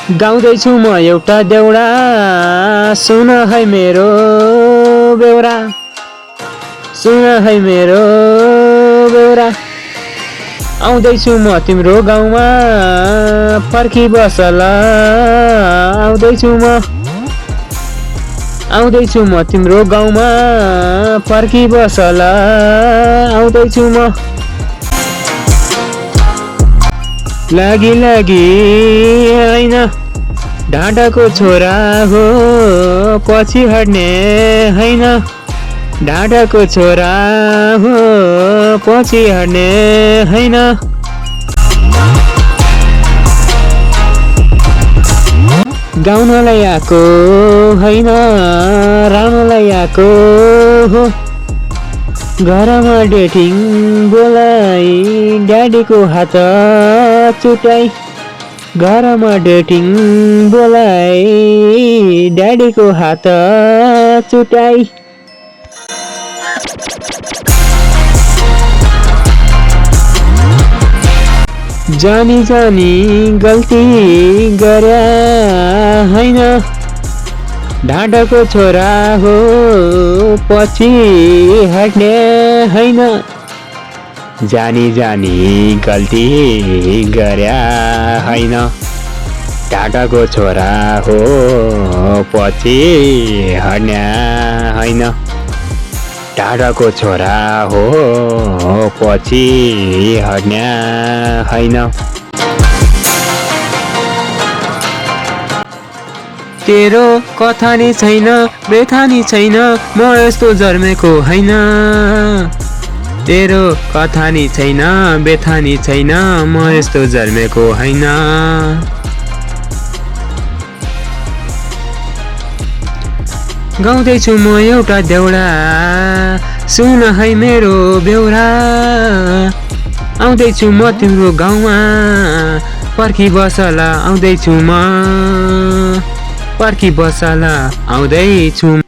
गाउँदैछु म एउटा देउडा सुन है मेरो बेउरा सुन है मेरो बेउरा आउँदैछु म तिम्रो गाउँमा फर्की बसल आउँदैछु म तिम्रो गाउँमा फर्की बसल आउँदैछु म लागि हैन ढाँडाको छोरा हो पछि हट्ने हैन ढाँडाको छोरा हो पछि हट्ने हैन गाउनलाई आएको हैन राउनलाई आएको हो घरमा डेटिङ बोलाई ड्याडीको हात चुटाई घरमा डेटिङ बोलाई ड्याडीको हात चुटाई जानी जानी गल्ती गर्या हैन ढाँडाको छोरा हो पछि हट्ने हैन जानी जानी गल्ती गर्या हैन ढाँडाको छोरा हो पछि हट्ने हैन ढाँडाको छोरा हो पछि हट्ने हैन तेरो कथा नि छैन व्यथा नि छैन म यस्तो जन्मेको हैन तेरो कथा नि छैन व्यथा नि छैन म यस्तो जन्मेको हैन गाउँदैछु म एउटा देउडा सुन है मेरो बेउरा आउँदैछु म तिम्रो गाउँमा पर्खी बसला आउँदैछु म पर्खी बसला आउँदैछु